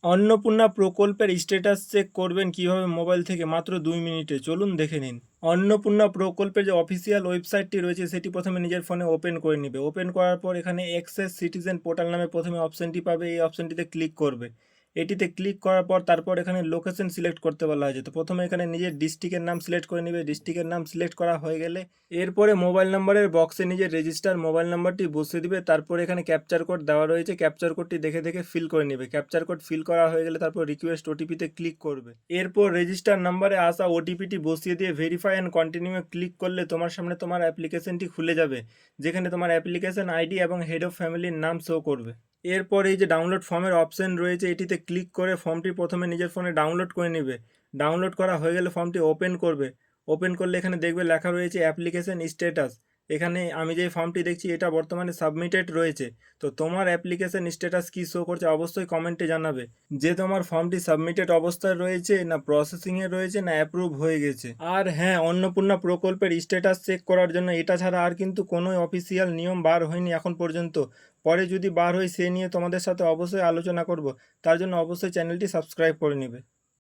অন্নপূর্ণা প্রকল্পের status check করবেন কিভাবে মোবাইল থেকে মাত্র 2 মিনিটে, চলুন দেখে নিন। অন্নপূর্ণা প্রকল্পের যে অফিসিয়াল ওয়েবসাইটটি রয়েছে সেটি প্রথমে নিজের ফোনে ওপেন করে নেবে। ওপেন করার পর এখানে এক্সেস সিটিজেন পোর্টাল নামে প্রথমে অপশানটি পাবে, এই অপশানটিতে ক্লিক করবে। এটিতে ক্লিক করার পর তারপর এখানে লোকেশন সিলেক্ট করতে বলা হয়েছে, তো প্রথমে এখানে নিজের ডিস্ট্রিক্টের নাম সিলেক্ট করে নেবে। ডিস্ট্রিক্টের নাম সিলেক্ট করা হয়ে গেলে এরপরে মোবাইল নাম্বারের বক্সে নিজের রেজিস্টার মোবাইল নাম্বারটি বসিয়ে দিবে। তারপর এখানে ক্যাপচার কোড দেওয়া রয়েছে, ক্যাপচার কোডটি দেখে দেখে ফিল করে নেবে। ক্যাপচার কোড ফিল করা হয়ে গেলে তারপর রিকোয়েস্ট ওটিপিতে ক্লিক করবে। এরপর রেজিস্টার নাম্বারে আসা ওটিপিটি বসিয়ে দিয়ে ভেরিফাই অ্যান্ড কন্টিনিউয়ে ক্লিক করলে তোমার সামনে তোমার অ্যাপ্লিকেশনটি খুলে যাবে, যেখানে তোমার অ্যাপ্লিকেশন আইডি এবং হেড অফ ফ্যামিলির নাম শো করবে। এরপর এই যে ডাউনলোড ফর্মের অপশন রয়েছে এটিতে ক্লিক করে ফর্মটি প্রথমে নিজের ফোনে ডাউনলোড করে নেবে। ডাউনলোড করা হয়ে গেলে ফর্মটি ওপেন করবে। ওপেন করলে এখানে দেখবে লেখা রয়েছে অ্যাপ্লিকেশন স্ট্যাটাস। এখানে আমি যে ফর্মটি দেখছি এটা বর্তমানে সাবমিটেড রয়েছে। তো তোমার অ্যাপ্লিকেশন স্ট্যাটাস কী শো করছে অবশ্যই কমেন্টে জানাবে, যে তোমার ফর্মটি সাবমিটেড অবস্থায় রয়েছে, না প্রসেসিংয়ে রয়েছে, না অ্যাপ্রুভ হয়ে গেছে। আর হ্যাঁ, অন্নপূর্ণা প্রকল্পের স্ট্যাটাস চেক করার জন্য এটা ছাড়া আর কিন্তু কোনো অফিসিয়াল নিয়ম বার হয়নি এখন পর্যন্ত। পরে যদি বার হয় সে নিয়ে তোমাদের সাথে অবশ্যই আলোচনা করব। তার জন্য অবশ্যই চ্যানেলটি সাবস্ক্রাইব করে নেবে।